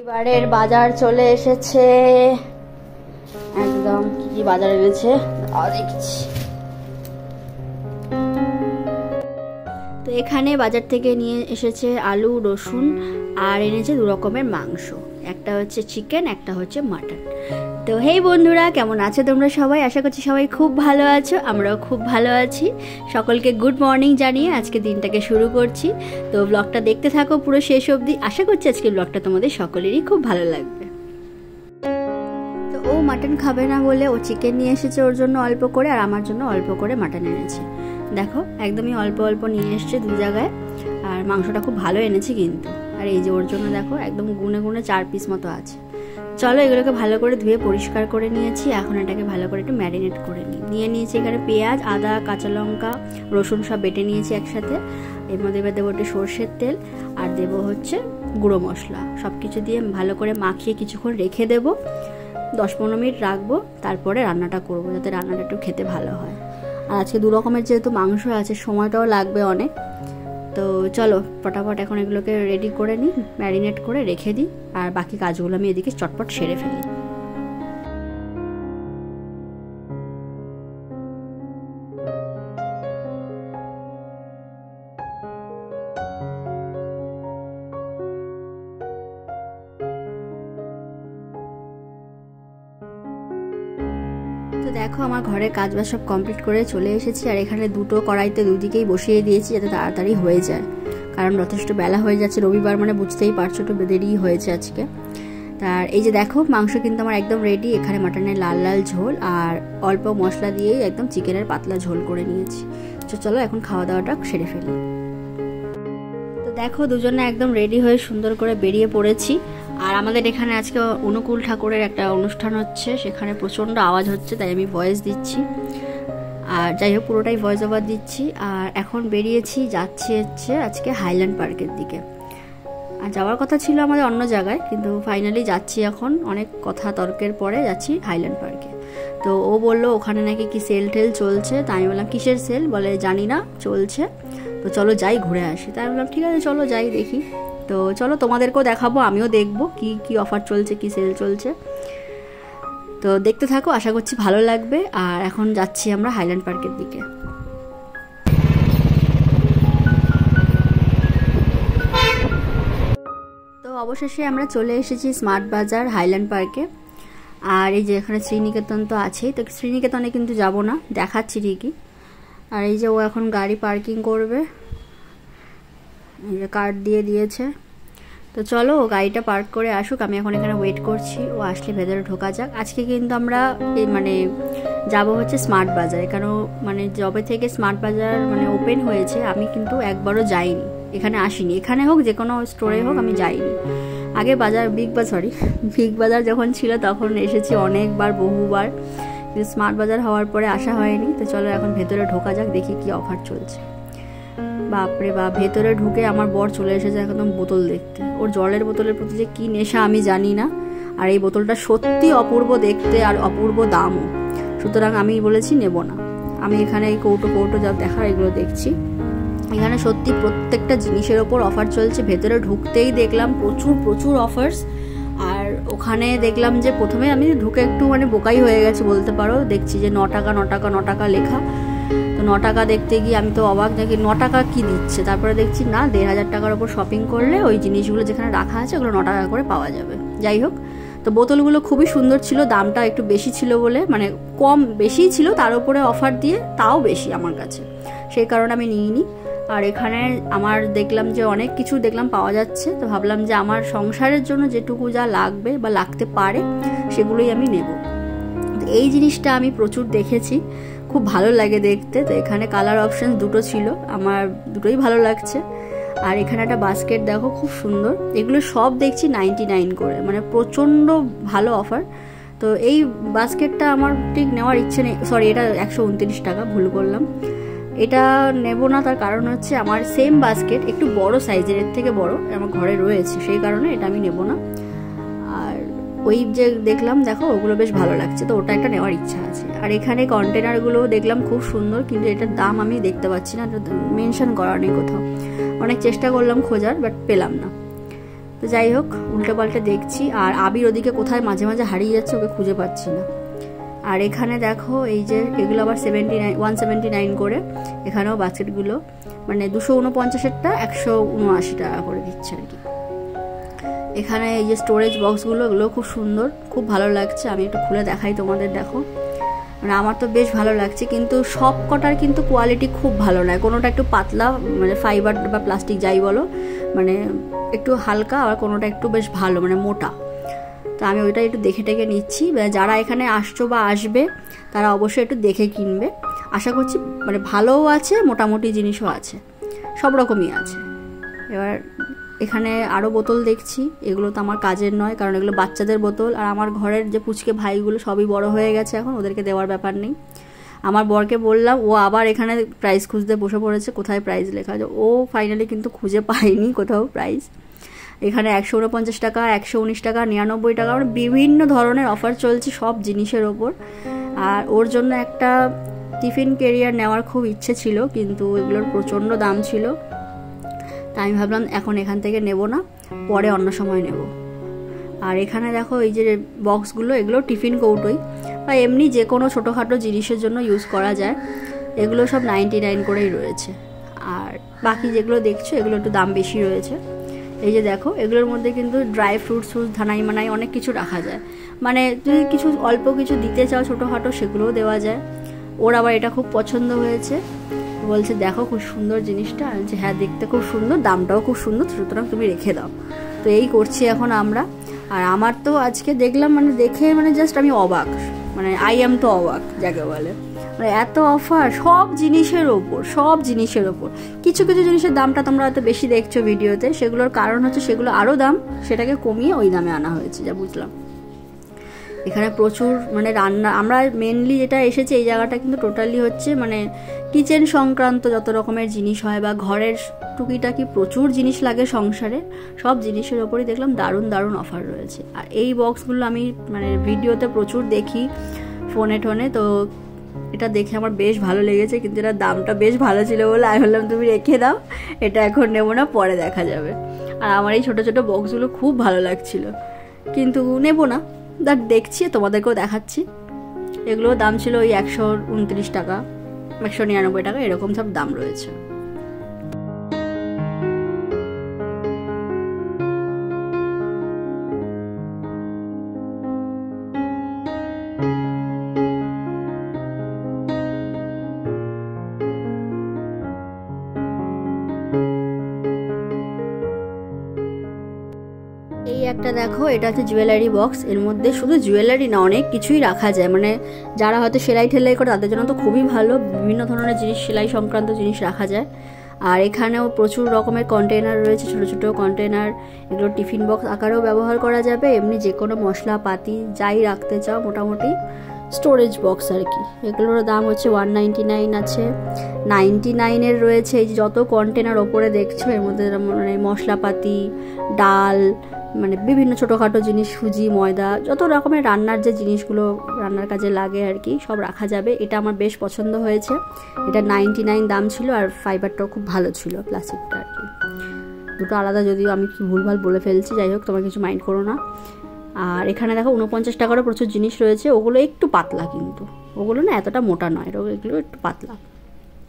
এবারের বাজার চলে এসেছে, একদম কি কি বাজার এনেছে দেখছি। তো এখানে বাজার থেকে নিয়ে এসেছে আলু, রসুন আর এনেছে দু রকমের মাংস, একটা হচ্ছে চিকেন, একটা হচ্ছে মাটন। তো হেই বন্ধুরা, কেমন আছো তোমরা সবাই? আশা করছি সবাই খুব ভালো আছো, আমরাও খুব ভালো আছি। সকলকে গুড মর্নিং জানিয়ে আজকে দিনটাকে শুরু করছি। তো ব্লগটা দেখতে থাকো পুরো শেষ অবধি, আশা করছি আজকে ব্লগটা তোমাদের সকলেরই খুব ভালো লাগবে। তো ও মাটন খাবে না বলে ও চিকেন নিয়ে এসেছে ওর জন্য অল্প করে, আর আমার জন্য অল্প করে মাটন এনেছে। দেখো একদমই অল্প অল্প নিয়ে এসছে দু জায়গায়, আর মাংসটা খুব ভালো এনেছে কিন্তু। আর এই যে ওর জন্য দেখো একদম গুনে গুনে 4 পিস মতো আছে। চলো এগুলোকে ভালো করে ধুয়ে পরিষ্কার করে নিয়েছি, এখন এটাকে ভালো করে একটু ম্যারিনেট করে নিয়ে নিয়েছি। এখানে পেঁয়াজ, আদা, কাঁচা লঙ্কা, রসুন সব বেটে নিয়েছি একসাথে। এর মধ্যে এবার দেবো একটু সর্ষের তেল, আর দেবো হচ্ছে গুঁড়ো মশলা। সব কিছু দিয়ে ভালো করে মাখিয়ে কিছুক্ষণ রেখে দেবো, 10-15 মিনিট রাখবো, তারপরে রান্নাটা করবো যাতে রান্নাটা একটু খেতে ভালো হয়। আর আজকে দু রকমের যেহেতু মাংস আছে, সময়টাও লাগবে অনেক। তো চলো ফটাফট এখন এগুলোকে রেডি করে নিই, ম্যারিনেট করে রেখে দিই, আর বাকি কাজগুলো আমি এদিকে চটপট সেরে ফেলি। তো দেখো আমার ঘরের কাজ বাজ সব কমপ্লিট করে চলে এসেছি, আর এখানে দুটো কড়াইতে দুদিকেই বসিয়ে দিয়েছি যাতে তাড়াতাড়ি হয়ে যায়, কারণ যথেষ্ট বেলা হয়ে যাচ্ছে, রবিবার মানে বুঝতেই পারছো একটু দেরি হয়েছে আজকে। আর এই যে দেখো মাংস কিন্তু আমার একদম রেডি। এখানে মাটনের লাল লাল ঝোল আর অল্প মশলা দিয়েই একদম চিকেনের পাতলা ঝোল করে নিয়েছি। তো চলো এখন খাওয়া দাওয়াটা সেরে ফেলি। তো দেখো দুজনে একদম রেডি হয়ে সুন্দর করে বেরিয়ে পড়েছি। আর আমাদের এখানে আজকে অনুকূল ঠাকুরের একটা অনুষ্ঠান হচ্ছে, সেখানে প্রচণ্ড আওয়াজ হচ্ছে, তাই আমি ভয়েস দিচ্ছি। আর যাই হোক পুরোটাই ভয়েস ওভার দিচ্ছি। আর এখন বেরিয়েছি, যাচ্ছি হচ্ছে আজকে হাইল্যান্ড পার্কের দিকে। আর যাওয়ার কথা ছিল আমাদের অন্য জায়গায়, কিন্তু ফাইনালি যাচ্ছি এখন, অনেক কথা তর্কের পরে যাচ্ছি হাইল্যান্ড পার্কে। তো ও বললো ওখানে নাকি কি সেল টেল চলছে, তাই আমি বললাম কিসের সেল? বলে জানি না, চলছে, তো চলো যাই ঘুরে আসি। তাই আমি বললাম ঠিক আছে চলো যাই দেখি। তো চলো তোমাদেরকেও দেখাবো, আমিও দেখবো কি কি অফার চলছে, কি সেল চলছে। তো দেখতে থাকো, আশা করছি ভালো লাগবে। আর এখন যাচ্ছি আমরা হাইল্যান্ড পার্কের দিকে। তো অবশেষে আমরা চলে এসেছি স্মার্ট বাজার হাইল্যান্ড পার্কে। আর এই যে এখানে শ্রীনিকেতন তো আছেই, তো শ্রীনিকেতনে কিন্তু যাব না, দেখাচ্ছি ঠিকই। আর এই যে ও এখন গাড়ি পার্কিং করবে, এই যে কার্ড দিয়ে দিয়েছে। তো চলো ও গাড়িটা পার্ক করে আসুক, আমি এখন এখানে ওয়েট করছি, ও আসলে ভেতরে ঢোকা যাক। আজকে কিন্তু আমরা মানে যাব হচ্ছে স্মার্ট বাজারে, কারণ মানে যবে থেকে স্মার্ট বাজার মানে ওপেন হয়েছে আমি কিন্তু একবারও যাইনি, এখানে আসিনি। এখানে হোক যে কোনো স্টোরে হোক আমি যাইনি। আগে বাজার বিগ বাজার যখন ছিল তখন এসেছি অনেকবার, বহুবার, কিন্তু স্মার্ট বাজার হওয়ার পরে আসা হয়নি। তো চলো এখন ভেতরে ঢোকা যাক, দেখি কি অফার চলছে। বাপরে বাপ, ভেতরে ঢুকে আমার বর চলে এসেছে একদম বোতল দেখতে। ওর জলের বোতলের প্রতি যে কি নেশা আমি জানি না, আর এই বোতলটা সত্যি অপূর্ব দেখতে আর অপূর্ব দামও, সুতরাং আমি বলেছি নেব না। আমি এখানে এই কৌটো যা দেখার এগুলো দেখছি। এখানে সত্যি প্রত্যেকটা জিনিসের ওপর অফার চলছে। ভেতরে ঢুকতেই দেখলাম প্রচুর অফার্স। আর ওখানে দেখলাম যে প্রথমে আমি ঢুকে একটু মানে বোকাই হয়ে গেছে বলতে পারো, দেখছি যে 9 টাকা লেখা। তো 9 টাকা দেখতে গিয়ে আমি তো অবাক, দেখি 9 টাকা কি দিচ্ছে। তারপরে দেখছি না, 1500 টাকার ওপর শপিং করলে ওই জিনিসগুলো যেখানে রাখা আছে ওগুলো 9 টাকা করে পাওয়া যাবে। যাই হোক, তো বোতলগুলো খুবই সুন্দর ছিল, দামটা একটু বেশি ছিল বলে, মানে কম বেশিই ছিল, তার উপরে অফার দিয়ে তাও বেশি আমার কাছে, সেই কারণে আমি নিইনি। আর এখানে আমার দেখলাম যে অনেক কিছু দেখলাম পাওয়া যাচ্ছে, তো ভাবলাম যে আমার সংসারের জন্য যেটুকু যা লাগবে বা লাগতে পারে সেগুলোই আমি নেব। এই জিনিসটা আমি প্রচুর দেখেছি, খুব ভালো লাগে দেখতে। তো এখানে কালার অপশন দুটো ছিল, আমার দুটোই ভালো লাগছে। আর এখানে একটা বাস্কেট দেখো খুব সুন্দর, এগুলো সব দেখছি 99 করে, মানে প্রচণ্ড ভালো অফার। তো এই বাস্কেটটা আমার ঠিক নেওয়ার ইচ্ছে নেই, সরি এটা 129 টাকা, ভুল করলাম। এটা নেব না, তার কারণ হচ্ছে আমার সেম বাস্কেট একটু বড় সাইজের, এর থেকে বড় আমার ঘরে রয়েছে, সেই কারণে এটা আমি নেব না। আর ওই যে দেখলাম দেখো ওগুলো বেশ ভালো লাগছে, তো ওটা একটা নেওয়ার ইচ্ছা আছে। আর এখানে কন্টেনারগুলো দেখলাম খুব সুন্দর, কিন্তু এটার দাম আমি দেখতে পাচ্ছি না, মেনশন করা নেই কোথাও। অনেক চেষ্টা করলাম খোঁজার, বাট পেলাম না। তো যাই হোক, উল্টো পাল্টা দেখছি। আর আবির ওদিকে কোথায় মাঝে মাঝে হারিয়ে যাচ্ছে, ওকে খুঁজে পাচ্ছি না। আর এখানে দেখো এই যে এগুলো আবার 179 করে। এখানেও বাস্কেটগুলো মানে 249-এরটা 179 টাকা করে দিচ্ছে আর কি। এখানে এই যে স্টোরেজ বক্সগুলো, এগুলো খুব সুন্দর, খুব ভালো লাগছে। আমি একটু খুলে দেখাই তোমাদের, দেখো মানে আমার তো বেশ ভালো লাগছে। কিন্তু সব কটার কিন্তু কোয়ালিটি খুব ভালো নয়, কোনোটা একটু পাতলা মানে ফাইবার বা প্লাস্টিক যাই বলো, মানে একটু হালকা, আর কোনোটা একটু বেশ ভালো মানে মোটা। তো আমি ওইটা একটু দেখে টেকে নিচ্ছি। যারা এখানে আসছো বা আসবে তারা অবশ্যই একটু দেখে কিনবে। আশা করছি মানে ভালোও আছে, মোটামুটি জিনিসও আছে, সব রকমই আছে। এবার এখানে আরও বোতল দেখছি, এগুলো তো আমার কাজের নয়, কারণ এগুলো বাচ্চাদের বোতল। আর আমার ঘরের যে পুচকে ভাইগুলো সবই বড় হয়ে গেছে এখন, ওদেরকে দেওয়ার ব্যাপার নেই। আমার বরকে বললাম, ও আবার এখানে প্রাইস খুঁজতে বসে পড়েছে, কোথায় প্রাইস লেখা আছে। ও ফাইনালি কিন্তু খুঁজে পায়নি কোথাও প্রাইস। এখানে 149 টাকা, 119 টাকা, 99 টাকা, মানে বিভিন্ন ধরনের অফার চলছে সব জিনিসের ওপর। আর ওর জন্য একটা টিফিন ক্যারিয়ার নেওয়ার খুব ইচ্ছে ছিল, কিন্তু এগুলোর প্রচণ্ড দাম ছিল। তাই আমি ভাবলাম এখন এখান থেকে নেব না, পরে অন্য সময় নেব। আর এখানে দেখো এই যে বক্সগুলো, এগুলো টিফিন কৌটোই বা এমনি যে কোনো ছোটোখাটো জিনিসের জন্য ইউজ করা যায়। এগুলো সব 99 করেই রয়েছে। আর বাকি যেগুলো দেখছো এগুলো একটু দাম বেশি রয়েছে। এই যে দেখো, এগুলোর মধ্যে কিন্তু ড্রাই ফ্রুটস ধানাই মানাই অনেক কিছু রাখা যায়, মানে যদি কিছু অল্প কিছু দিতে চাও ছোটোখাটো, সেগুলোও দেওয়া যায়। ওর আবার এটা খুব পছন্দ হয়েছে, বলছে দেখো খুব সুন্দর জিনিসটা। যে হ্যাঁ, দেখতে খুব সুন্দর, দামটাও খুব সুন্দর, সুতরাং তুমি রেখে দাও। তো এই করছি এখন আমরা। আর আমার তো আজকে দেখলাম মানে দেখে মানে জাস্ট আমি অবাক, মানে আই এম তো অবাক যাকে বলে, মানে এত অফার সব জিনিসের ওপর, সব জিনিসের ওপর। কিছু কিছু জিনিসের দামটা তোমরা হয়তো বেশি দেখছো ভিডিওতে, সেগুলোর কারণ হচ্ছে সেগুলো আরও দাম, সেটাকে কমিয়ে ওই দামে আনা হয়েছে, যা বুঝলাম। এখানে প্রচুর মানে রান্না, আমরা মেনলি যেটা এসেছি এই জায়গাটা কিন্তু টোটালি হচ্ছে মানে কিচেন সংক্রান্ত যত রকমের জিনিস হয় বা ঘরের টুকিটাকি প্রচুর জিনিস লাগে সংসারে, সব জিনিসের ওপরই দেখলাম দারুণ দারুণ অফার রয়েছে। আর এই বক্সগুলো আমি মানে ভিডিওতে প্রচুর দেখি ফোনে টোনে, তো এটা দেখে আমার বেশ ভালো লেগেছে। কিন্তু এটার দামটা বেশ ভালো ছিল বলে আমি বললাম তুমি রেখে দাও, এটা এখন নেবো না, পরে দেখা যাবে। আর আমার এই ছোটো ছোটো বক্সগুলো খুব ভালো লাগছিল, কিন্তু নেবো না, দেখছি তোমাদেরকেও দেখাচ্ছি। এগুলোর দাম ছিল ওই 129 টাকা, 199 টাকা, এরকম সব দাম রয়েছে। এই একটা দেখো, এটা হচ্ছে জুয়েলারি বক্স। এর মধ্যে শুধু জুয়েলারি না, অনেক কিছুই রাখা যায়, মানে যারা হয়তো সেলাই ঠেলাই করে তাদের জন্য তো খুবই ভালো, বিভিন্ন ধরনের জিনিস, সেলাই সংক্রান্ত জিনিস রাখা যায়। আর এখানেও প্রচুর রকমের কন্টেনার রয়েছে, ছোটো ছোটো কন্টেনার। এগুলো টিফিন বক্স আকারেও ব্যবহার করা যাবে, এমনি যে কোনো মশলাপাতি যাই রাখতে চাও, মোটামুটি স্টোরেজ বক্স আর কি। এগুলোর দাম হচ্ছে 199 আছে, 99 রয়েছে। এই যে যত কন্টেনার ওপরে দেখছো এর মধ্যে মানে মশলাপাতি, ডাল, মানে বিভিন্ন ছোটোখাটো জিনিস, সুজি, ময়দা, যত রকমের রান্নার যে জিনিসগুলো রান্নার কাজে লাগে আর কি, সব রাখা যাবে। এটা আমার বেশ পছন্দ হয়েছে। এটা 99 দাম ছিল, আর ফাইবারটাও খুব ভালো ছিল, প্লাস্টিকটা আর কি। দুটো আলাদা, যদিও আমি কি ভুলভাল বলে ফেলছি, যাই হোক তোমার কিছু মাইন্ড করো না। আর এখানে দেখো 49 টাকারও প্রচুর জিনিস রয়েছে, ওগুলো একটু পাতলা, কিন্তু ওগুলো না এতটা মোটা নয়, এগুলো একটু পাতলা।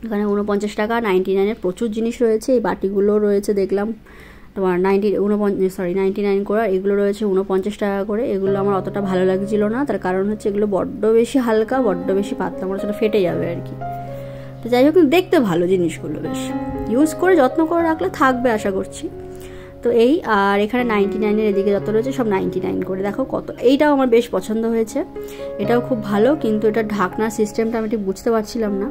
এখানে 49 টাকা, 99 প্রচুর জিনিস রয়েছে। এই বাটিগুলো রয়েছে দেখলাম তোমার 99 করে, এগুলো রয়েছে 49 টাকা করে। এগুলো আমার অতটা ভালো লাগছিল না, তার কারণ হচ্ছে এগুলো বড্ড বেশি হালকা, বড্ড বেশি পাতলা, আমার সেটা ফেটে যাবে আর কি। তো যাই হোক, দেখতে ভালো জিনিসগুলো, বেশ ইউজ করে যত্ন করে রাখলে থাকবে আশা করছি। তো এই, আর এখানে 99 এদিকে যত রয়েছে সব 99 করে। দেখো কত, এইটাও আমার বেশ পছন্দ হয়েছে, এটাও খুব ভালো, কিন্তু এটা ঢাকনার সিস্টেমটা আমি ঠিক বুঝতে পারছিলাম না,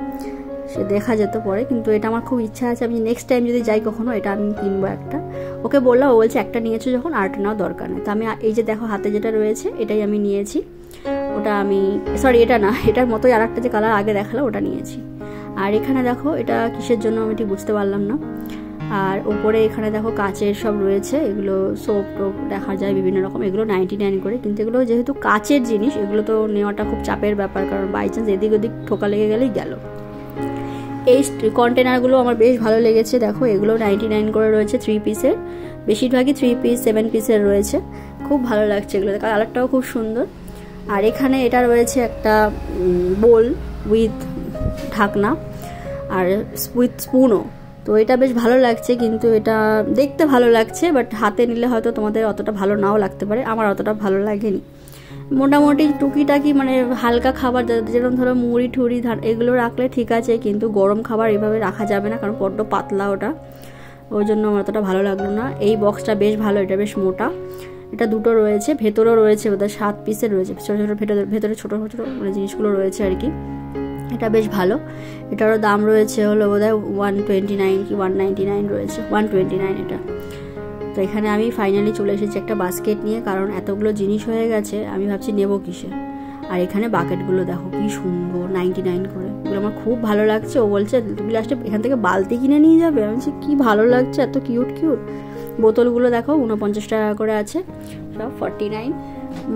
সে দেখা যেত পরে। কিন্তু এটা আমার খুব ইচ্ছা আছে, আমি নেক্সট টাইম যদি যাই কখনো এটা আমি কিনবো একটা। ওকে বললাম, ও বলছে একটা নিয়েছো যখন আরেকটা নেওয়া দরকার নেই। তো আমি এই যে দেখো হাতে যেটা রয়েছে এটাই আমি নিয়েছি, ওটা আমি সরি এটা না, এটার মতোই আর একটা যে কালার আগে দেখালো ওটা নিয়েছি। আর এখানে দেখো এটা কিসের জন্য আমি ঠিক বুঝতে পারলাম না। আর ওপরে এখানে দেখো কাচের সব রয়েছে, এগুলো সোপ টোপ দেখা যায় বিভিন্ন রকম, এগুলো 99 করে। কিন্তু এগুলো যেহেতু কাচের জিনিস, এগুলো তো নেওয়াটা খুব চাপের ব্যাপার, কারণ বাই চান্স এদিক ওদিক ঠোকা লেগে গেলেই গেল। এই কন্টেনারগুলো আমার বেশ ভালো লেগেছে, দেখো এগুলো 99 করে রয়েছে, 3 পিসের, বেশিরভাগই 3 পিস 7 পিসের রয়েছে। খুব ভালো লাগছে এগুলো, কালারটাও খুব সুন্দর। আর এখানে এটা রয়েছে একটা বোল উইথ ঢাকনা আর উইথ স্পুনও। তো এটা বেশ ভালো লাগছে, কিন্তু এটা দেখতে ভালো লাগছে, বাট হাতে নিলে হয়তো তোমাদের অতটা ভালো নাও লাগতে পারে, আমার অতটা ভালো লাগেনি। মোটামুটি টুকিটাকি মানে হালকা খাবার, যেরকম ধরো মুড়ি ঠুড়ি ধান এগুলো রাখলে ঠিক আছে, কিন্তু গরম খাবার এভাবে রাখা যাবে না, কারণ বড্ড পাতলা ওটা, ওই জন্য আমার অতটা ভালো লাগলো না। এই বক্সটা বেশ ভালো, এটা বেশ মোটা, এটা দুটো রয়েছে, ভেতরেও রয়েছে বোধহয় 7 পিসের রয়েছে, ছোটো ছোটো ভেতরে ছোটো ছোটো মানে জিনিসগুলো রয়েছে আর কি। এটা বেশ ভালো, এটারও দাম রয়েছে হলো বোধহয় 129 কি 199 রয়েছে, 129 এটা। তো এখানে আমি ফাইনালি চলে এসেছি একটা বাস্কেট নিয়ে, কারণ এতগুলো জিনিস হয়ে গেছে, আমি ভাবছি নেবো কিসে। আর এখানে বাকেটগুলো দেখো কি সুন্দর, 99 করে, এগুলো আমার খুব ভালো লাগছে। ও বলছে তুমি লাস্টে এখান থেকে বালতি কিনে নিয়ে যাবে, আমি বলছি কি ভালো লাগছে, এত কিউট কিউট। বোতলগুলো দেখো 49 টাকা করে আছে, সব 49।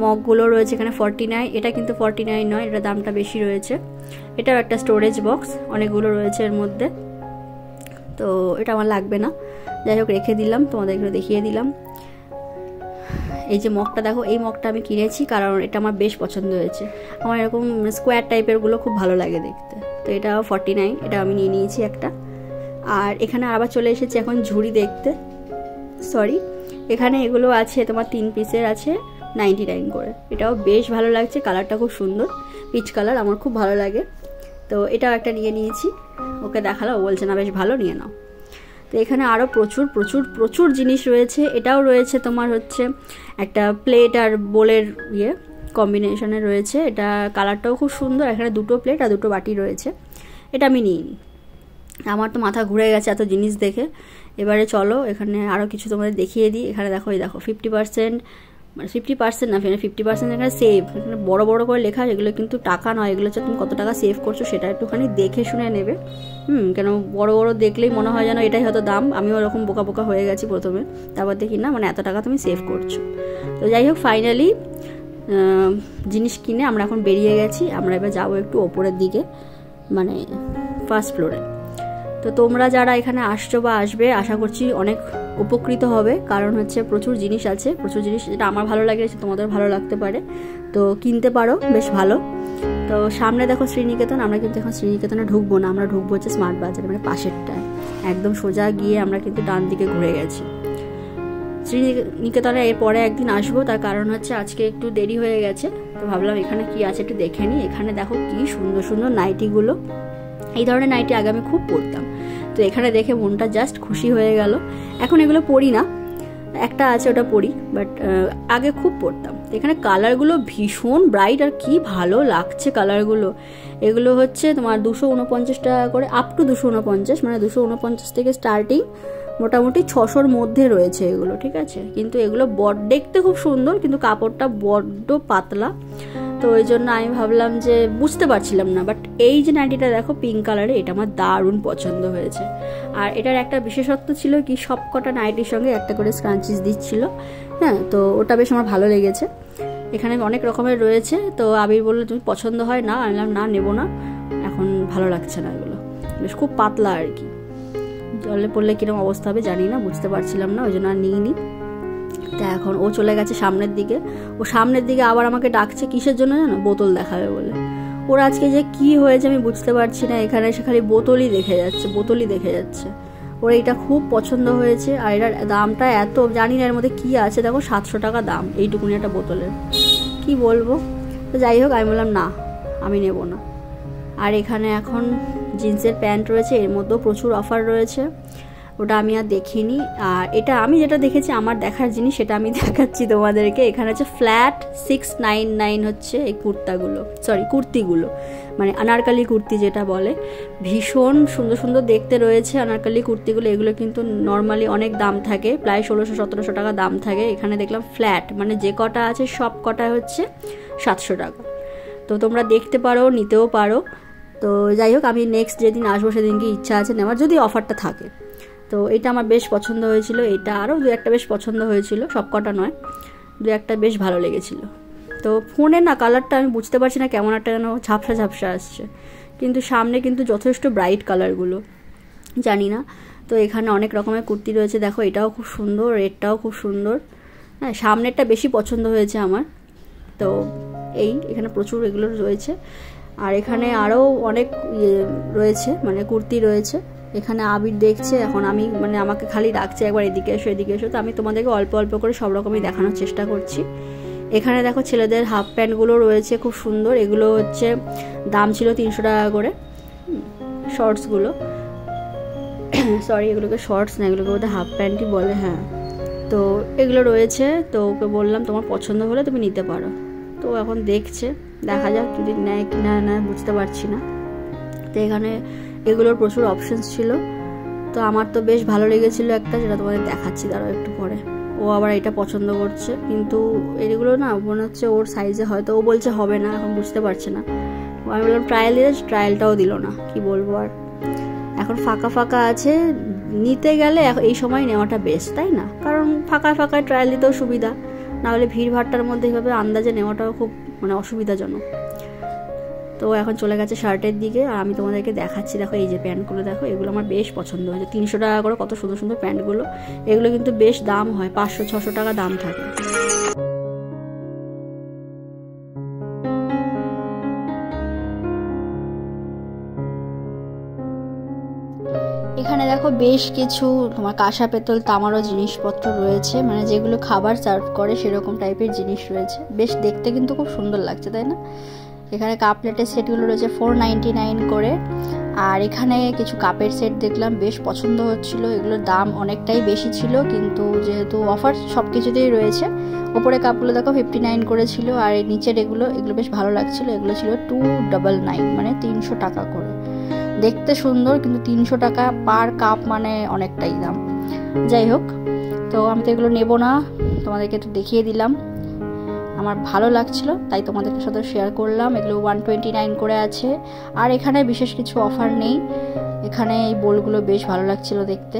মগগুলো রয়েছে এখানে 49, এটা কিন্তু 49 নয়, এটা দামটা বেশি রয়েছে। এটাও একটা স্টোরেজ বক্স, অনেকগুলো রয়েছে এর মধ্যে, তো এটা আমার লাগবে না, যাই হোক রেখে দিলাম, তোমাদের এগুলো দেখিয়ে দিলাম। এই যে মগটা দেখো, এই মগটা আমি কিনেছি কারণ এটা আমার বেশ পছন্দ হয়েছে, আমার এরকম স্কোয়ার টাইপেরগুলো খুব ভালো লাগে দেখতে। তো এটা 49, এটা আমি নিয়ে নিয়েছি একটা। আর এখানে আবার চলে এসেছি এখন ঝুড়ি দেখতে, সরি, এখানে এগুলো আছে তোমার 3 পিসের আছে 99 করে, এটাও বেশ ভালো লাগছে, কালারটা খুব সুন্দর, পিচ কালার, আমার খুব ভালো লাগে। তো এটাও একটা নিয়ে নিয়েছি, ওকে দেখালো, ও বলছে না বেশ ভালো, নিয়ে নাও। তো এখানে আরও প্রচুর প্রচুর প্রচুর জিনিস রয়েছে। এটাও রয়েছে তোমার হচ্ছে একটা প্লেট আর বোলের কম্বিনেশনে রয়েছে, এটা কালারটাও খুব সুন্দর। এখানে 2টো প্লেট আর 2টো বাটি রয়েছে, এটা আমি নিইনি, আমার তো মাথা ঘুরে গেছে এত জিনিস দেখে। এবারে চলো এখানে আরও কিছু তোমাদের দেখিয়ে দিই। এখানে দেখো, এই দেখো 50%, মানে 50% না, 50% এখানে সেভ, এখানে বড় বড় করে লেখা, এগুলো কিন্তু টাকা নয়, এগুলো হচ্ছে তুমি কত টাকা সেভ করছো সেটা একটুখানি দেখে শুনে নেবে। কেন বড় বড় দেখলেই মনে হয় যেন এটাই হয়তো দাম, আমিও ওরকম বোকা বোকা হয়ে গেছি প্রথমে, তারপর দেখি না মানে এত টাকা তুমি সেভ করছো। তো যাই হোক ফাইনালি জিনিস কিনে আমরা এখন বেরিয়ে গেছি, আমরা এবার যাবো একটু ওপরের দিকে, মানে ফার্স্ট ফ্লোরে। তো তোমরা যারা এখানে আসছো বা আসবে, আশা করছি অনেক উপকৃত হবে, কারণ হচ্ছে প্রচুর জিনিস আছে, প্রচুর জিনিস, যেটা আমার ভালো লাগে তোমাদের ভালো লাগতে পারে, তো কিনতে পারো, বেশ ভালো। তো সামনে দেখো শ্রীনিকেতন, আমরা কিন্তু এখন শ্রীনিকেতনে ঢুকবো না, আমরা ঢুকবো হচ্ছে স্মার্ট বাজার, মানে পাশেরটায় একদম সোজা গিয়ে আমরা কিন্তু ডান দিকে ঘুরে গেছি। শ্রীনিকেতনে এরপরে একদিন আসবো, তার কারণ হচ্ছে আজকে একটু দেরি হয়ে গেছে, তো ভাবলাম এখানে কি আছে একটু দেখে নিই। এখানে দেখো কি সুন্দর সুন্দর নাইটিগুলো, এই ধরনের নাইটি আগে আমি খুব পরতাম, তো এখানে দেখে মনটা জাস্ট খুশি হয়ে গেল। এখন এগুলো পরি না, একটা আছে ওটা পরি, বাট আগে খুব পরতাম। এখানে কালারগুলো ভীষণ ব্রাইট আর কি ভালো লাগছে কালারগুলো। এগুলো হচ্ছে তোমার 249 টাকা করে, আপ টু 249, মানে 249 থেকে স্টার্টিং, মোটামুটি 600-র মধ্যে রয়েছে এগুলো, ঠিক আছে। কিন্তু এগুলো দেখতে খুব সুন্দর, কিন্তু কাপড়টা বড্ড পাতলা, তো ওই জন্য আমি ভাবলাম যে বুঝতে পারছিলাম না। বাট এই যে নাইটিটা দেখো পিঙ্ক কালারে, এটা আমার দারুণ পছন্দ হয়েছে। আর এটার একটা বিশেষত্ব ছিল কি, সব কটা নাইটির সঙ্গে একটা করে স্ক্রাঞ্চিস দিচ্ছিল, হ্যাঁ, তো ওটা বেশ আমার ভালো লেগেছে। এখানে অনেক রকমের রয়েছে, তো আবির বললো তুমি পছন্দ হয় না, আমি বললাম না নেবো না, এখন ভালো লাগছে না, এগুলো বেশ খুব পাতলা আর কি, জলে পড়লে কিরকম অবস্থা হবে জানি না, বুঝতে পারছিলাম না, ওই জন্য আর নিইনি। তা এখন ও চলে গেছে সামনের দিকে, ও সামনের দিকে আবার আমাকে ডাকছে কিসের জন্য জানো, বোতল দেখাবে বলে। ওর আজকে যে কি হয়েছে আমি বুঝতে পারছি না, এখানে এসে খালি বোতলই দেখে যাচ্ছে, বোতলই দেখে যাচ্ছে। ওর এইটা খুব পছন্দ হয়েছে, আর এটার দামটা এত জানি না এর মধ্যে কি আছে, দেখো 700 টাকা দাম এইটুকুনি একটা বোতলের, কি বলবো। তো যাই হোক আমি বললাম না, আমি নেব না। আর এখানে এখন জিন্সের প্যান্ট রয়েছে, এর মধ্যেও প্রচুর অফার রয়েছে, ওটা আমি আর দেখিনি। আর এটা আমি যেটা দেখেছি আমার দেখার জিনিস, সেটা আমি দেখাচ্ছি তোমাদেরকে। এখানে হচ্ছে ফ্ল্যাট 699 হচ্ছে এই কুর্তিগুলো, মানে আনারকালি কুর্তি যেটা বলে, ভীষণ সুন্দর সুন্দর দেখতে রয়েছে আনারকালি কুর্তিগুলো। এগুলো কিন্তু নর্মালি অনেক দাম থাকে, প্রায় 1600-1700 টাকা দাম থাকে, এখানে দেখলাম ফ্ল্যাট, মানে যে কটা আছে সব কটা হচ্ছে 700 টাকা। তো তোমরা দেখতে পারো, নিতেও পারো। তো যাই হোক আমি নেক্সট যেদিন আসবো সেদিনকে ইচ্ছা আছে নেওয়ার, যদি অফারটা থাকে। তো এটা আমার বেশ পছন্দ হয়েছিল, এটা আরও 2-1টা বেশ পছন্দ হয়েছিল, সব কটা নয়, 2-1টা বেশ ভালো লেগেছিল। তো ফোনে না কালারটা আমি বুঝতে পারছি না, কেমন একটা যেন ঝাপসা ঝাপসা আসছে, কিন্তু সামনে কিন্তু যথেষ্ট ব্রাইট কালারগুলো, জানি না। তো এখানে অনেক রকমের কুর্তি রয়েছে, দেখো এটাও খুব সুন্দর, রেডটাও খুব সুন্দর। হ্যাঁ, সামনেরটা বেশি পছন্দ হয়েছে আমার। তো এখানে প্রচুর এগুলো রয়েছে। আর এখানে আরও অনেক রয়েছে, মানে কুর্তি রয়েছে। এখানে আবির দেখছে এখন, আমি মানে আমাকে খালি ডাকছে একবার এদিকে এসো এদিকে এসো, তো আমি তোমাদেরকে অল্প অল্প করে সব রকমই দেখানোর চেষ্টা করছি। এখানে দেখো ছেলেদের হাফ প্যান্টগুলো রয়েছে খুব সুন্দর, এগুলো হচ্ছে দাম ছিল 300 টাকা করে। শর্টসগুলো, সরি এগুলোকে শর্টস না, এগুলোকে বোধহয় হাফ প্যান্টই বলে। হ্যাঁ, তো এগুলো রয়েছে। তো ওকে বললাম তোমার পছন্দ হলে তুমি নিতে পারো। তো এখন দেখছে, দেখা যাক যদি নেয় কি না নেয় বুঝতে পারছি না। তো এখানে এগুলোর প্রচুর অপশানস ছিল। তো আমার তো বেশ ভালো লেগেছিলো একটা, যেটা তোমাদের দেখাচ্ছি দাঁড়াও একটু পরে। ও আবার এটা পছন্দ করছে, কিন্তু এগুলো না মনে হচ্ছে ওর সাইজে, হয়তো ও বলছে হবে না, এখন বুঝতে পারছে না। আমি বললাম ট্রায়াল দিলে, ট্রায়ালটাও দিল না, কি বলবো আর। এখন ফাঁকা ফাঁকা আছে, নিতে গেলে এই সময় নেওয়াটা বেস্ট, তাই না? কারণ ফাঁকায় ফাঁকায় ট্রায়াল দিতেও সুবিধা, নাহলে ভিড় ভাড়টার মধ্যে এইভাবে আন্দাজে নেওয়াটাও খুব মানে অসুবিধাজনক। তো এখন চলে গেছে শার্টের দিকে, আর আমি তোমাদেরকে দেখাচ্ছি। দেখো এই যে প্যান্টগুলো দেখো, এগুলো আমার বেশ পছন্দ হয়েছে। 300 টাকা করে কত সুন্দর সুন্দর প্যান্টগুলো। এগুলো কিন্তু বেশ দাম হয়, 500-600 টাকা দাম থাকে। এখানে দেখো বেশ কিছু তোমার কাঁসা পেতল তামারও জিনিসপত্র রয়েছে, মানে যেগুলো খাবার সার্ভ করে সেরকম টাইপের জিনিস রয়েছে। বেশ দেখতে কিন্তু খুব সুন্দর লাগছে, তাই না? এখানে কাপ প্লেটের সেটগুলো রয়েছে 499 করে। আর এখানে কিছু কাপের সেট দেখলাম, বেশ পছন্দ হচ্ছিল। এগুলোর দাম অনেকটাই বেশি ছিল, কিন্তু যেহেতু অফার সব কিছুতেই রয়েছে। ওপরে কাপগুলো দেখো 59 করে ছিল, আর এই নিচের এগুলো বেশ ভালো লাগছিল। এগুলো ছিল 299, মানে 300 টাকা করে। দেখতে সুন্দর, কিন্তু 300 টাকা পার কাপ মানে অনেকটাই দাম। যাই হোক, তো আমি তো এগুলো নেব না, তোমাদেরকে একটু দেখিয়ে দিলাম। আমার ভালো লাগছিল তাই তোমাদের সাথে শেয়ার করলাম। এগুলো 129 করে আছে। আর এখানে বিশেষ কিছু অফার নেই। এখানে এই বোলগুলো বেশ ভালো লাগছিল দেখতে।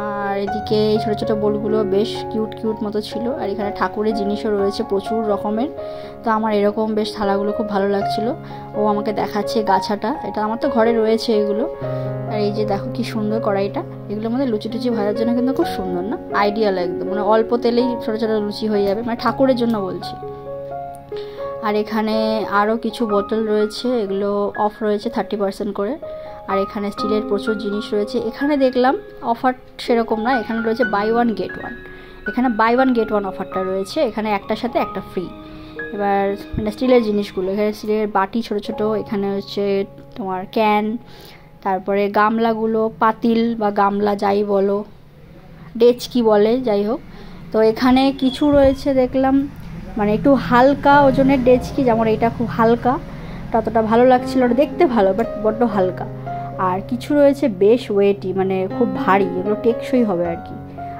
আর এদিকে এই ছোটো ছোটো বোলগুলো বেশ কিউট কিউট মতো ছিল। আর এখানে ঠাকুরের জিনিসও রয়েছে প্রচুর রকমের। তো আমার এরকম বেশ থালাগুলো খুব ভালো লাগছিল। ও আমাকে দেখাচ্ছে গাছাটা, এটা আমার তো ঘরে রয়েছে এগুলো। আর এই যে দেখো কি সুন্দর কড়াইটা, এগুলোর মধ্যে লুচি টুচি ভাজার জন্য কিন্তু খুব সুন্দর না, আইডিয়াল একদম, মানে অল্প তেলেই ছোটো ছোটো লুচি হয়ে যাবে, মানে ঠাকুরের জন্য বলছি। আর এখানে আরও কিছু বোতল রয়েছে, এগুলো অফ রয়েছে 30% করে। আর এখানে স্টিলের প্রচুর জিনিস রয়েছে। এখানে দেখলাম অফার সেরকম না, এখানে রয়েছে বাই ওয়ান গেট ওয়ান। এখানে বাই ওয়ান গেট ওয়ান অফারটা রয়েছে, এখানে একটার সাথে একটা ফ্রি। এবার মানে স্টিলের জিনিসগুলো, এখানে স্টিলের বাটি ছোটো ছোটো, এখানে হচ্ছে তোমার ক্যান, তারপরে গামলাগুলো, পাতিল বা গামলা যাই বলো, ডেচকি বলে, যাই হোক। তো এখানে কিছু রয়েছে দেখলাম মানে একটু হালকা ওজনের ডেচকি, যেমন এটা খুব হালকা, ততটা ভালো লাগছিল না, দেখতে ভালো বাট বড্ড হালকা। আর কিছু রয়েছে বেশ ওয়েটি, মানে খুব ভারী, এগুলো টেকসই হবে আর কি।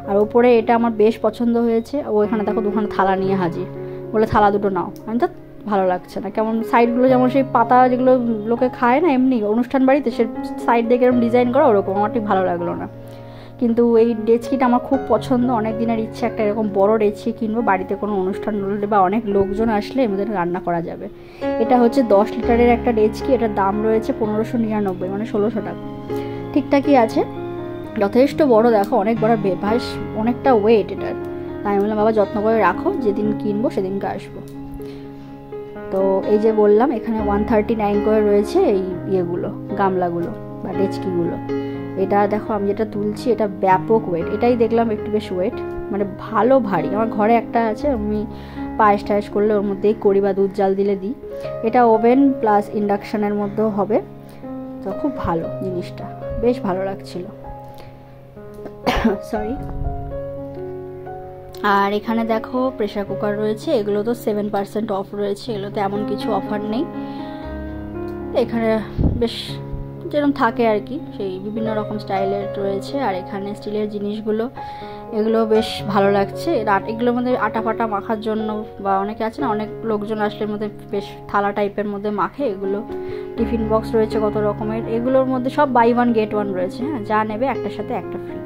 আর ওপরে এটা আমার বেশ পছন্দ হয়েছে। ও এখানে দেখো দুখানা থালা নিয়ে হাজির, বলে থালা দুটো নাও। আমি তো ভালো লাগছে না, কেমন সাইডগুলো যেমন সেই পাতা যেগুলো লোকে খায় না এমনি অনুষ্ঠান বাড়িতে, সে সাইড দিয়ে এরকম ডিজাইন করা, ওরকম আমার ঠিক ভালো লাগলো না। কিন্তু এই ডেচকিটা আমার খুব পছন্দ, অনেক দিনের ইচ্ছে একটা এরকম বড় ডেচকি কিনবো, বাড়িতে কোনো অনুষ্ঠান হলে বা অনেক লোকজন আসলে এমনি রান্না করা যাবে। এটা হচ্ছে 10 লিটারের একটা ডেচকি, এটার দাম রয়েছে 1599, মানে 1600 টাকা। ঠিকঠাকই আছে, যথেষ্ট বড়, দেখো অনেক বড়, বেশ অনেকটা ওয়েট এটার। তাই আমি বললাম বাবা যত্ন করে রাখো, যেদিন কিনবো সেদিনকে আসবো। তো এই যে বললাম এখানে 139 করে রয়েছে এই ইয়েগুলো, গামলাগুলো বা ডেচকিগুলো। এটা দেখো আমি যেটা তুলছি এটা ব্যাপক ওয়েট, এটাই দেখলাম একটু বেশ ওয়েট, মানে ভালো ভারী। আমার ঘরে একটা আছে, আমি পায়েস টায়েস করলে ওর মধ্যেই করি বা দুধ জাল দিলে দিই। এটা ওভেন প্লাস ইন্ডাকশানের মধ্যেও হবে। তো খুব ভালো জিনিসটা, বেশ ভালো লাগছিল। সরি। আর এখানে দেখো প্রেসার কুকার রয়েছে, এগুলো তো 7% অফ রয়েছে, এগুলোতে এমন কিছু অফার নেই। এখানে বেশ যেরকম থাকে আর কি, সেই বিভিন্ন রকম স্টাইলের রয়েছে। আর এখানে স্টিলের জিনিসগুলো, এগুলো বেশ ভালো লাগছে। এগুলোর মধ্যে আটা ফাটা মাখার জন্য, বা অনেকে আছে না অনেক লোকজন আসলে মধ্যে বেশ থালা টাইপের মধ্যে মাখে, এগুলো। টিফিন বক্স রয়েছে কত রকমের, এগুলোর মধ্যে সব বাই ওয়ান গেট ওয়ান রয়েছে। হ্যাঁ, যা নেবে একটার সাথে একটা ফ্রি।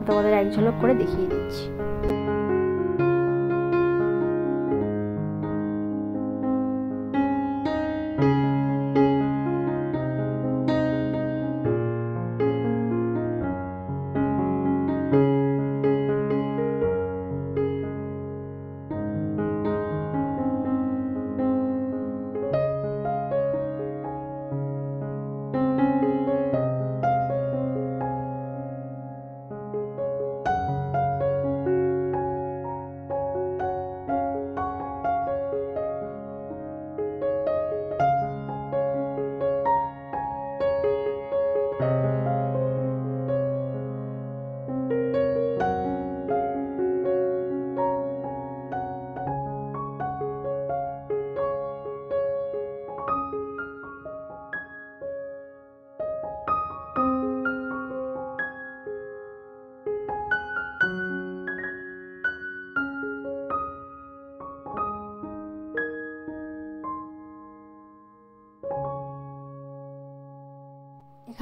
তোমাদের এক ঝলক করে দেখিয়ে দিচ্ছি।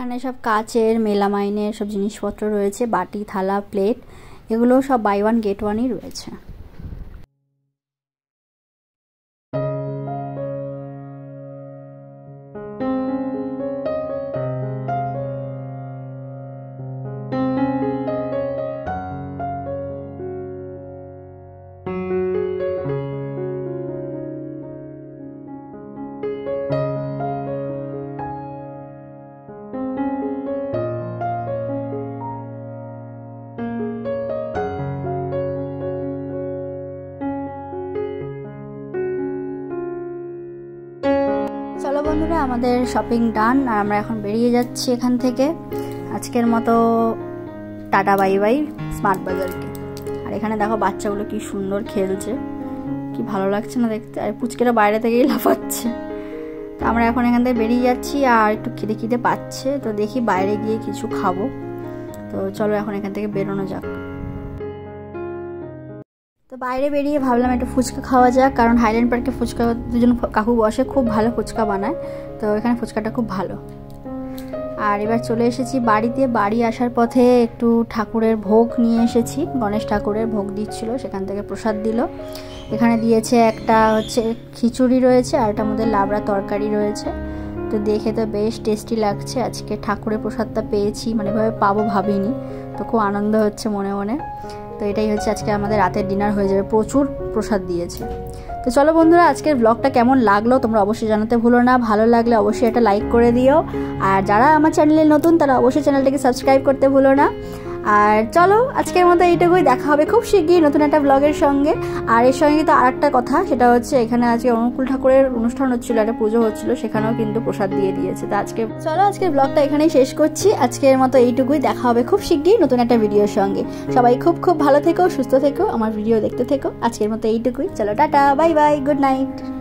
এখানে সব কাচের মেলামাইনের সব জিনিসপত্র রয়েছে, বাটি থালা প্লেট, এগুলো সব বাই ওয়ান গেট ওয়ানই রয়েছে। চলো বন্ধুরা, আমাদের শপিং ডান আর আমরা এখন বেরিয়ে যাচ্ছি এখান থেকে। আজকের মতো টাটা বাই বাই স্মার্ট বাজারকে। আর এখানে দেখো বাচ্চাগুলো কি সুন্দর খেলছে, কি ভালো লাগছে না দেখতে। আর পুচকেরা বাইরে থেকেই লাফাচ্ছে। তো আমরা এখন এখান থেকে বেরিয়ে যাচ্ছি আর একটু খিদে খিদে পাচ্ছে, তো দেখি বাইরে গিয়ে কিছু খাবো। তো চলো এখন এখান থেকে বেরোনো যাক। তো বাইরে বেরিয়ে ভাবলাম একটু ফুচকা খাওয়া যাক, কারণ হাইল্যান্ড পার্কে ফুচকা দুজন কাকু বসে, খুব ভালো ফুচকা বানায়। তো এখানে ফুচকাটা খুব ভালো। আর এবার চলে এসেছি বাড়িতে। বাড়ি আসার পথে একটু ঠাকুরের ভোগ নিয়ে এসেছি, গণেশ ঠাকুরের ভোগ দিচ্ছিল, সেখান থেকে প্রসাদ দিল। এখানে দিয়েছে একটা হচ্ছে খিচুড়ি রয়েছে আর এটার মধ্যে লাবড়া তরকারি রয়েছে। তো দেখে তো বেশ টেস্টি লাগছে। আজকে ঠাকুরের প্রসাদটা পেয়েছি, মানে এভাবে পাবো ভাবিনি, তো খুব আনন্দ হচ্ছে মনে মনে। তো এটাই হচ্ছে আজকে আমাদের রাতের ডিনার হয়ে যাবে, প্রচুর প্রসাদ দিয়েছে। তো চলো বন্ধুরা, আজকের ব্লগটা কেমন লাগলো তোমরা অবশ্যই জানাতে ভুলো না। ভালো লাগলে অবশ্যই একটা লাইক করে দিও, আর যারা আমার চ্যানেলে নতুন তারা অবশ্যই চ্যানেলটাকে সাবস্ক্রাইব করতে ভুলো না। আর চলো আজকের মতো এইটুকুই, দেখা হবে খুব শিগগিরই নতুন একটা ব্লগের সঙ্গে। আর এর সঙ্গে তো আর একটা কথা, সেটা হচ্ছে এখানে আজকে অনুকূল ঠাকুরের অনুষ্ঠান হচ্ছিল, একটা পুজো হচ্ছিল, সেখানেও কিন্তু প্রসাদ দিয়ে দিয়েছে। তো আজকে চলো আজকের ব্লগটা এখানেই শেষ করছি। আজকের মতো এইটুকুই, দেখা হবে খুব শিগগিরই নতুন একটা ভিডিওর সঙ্গে। সবাই খুব খুব ভালো থেকো, সুস্থ থেকো, আমার ভিডিও দেখতে থেকো। আজকের মতো এইটুকুই, চলো tata bye bye, good night.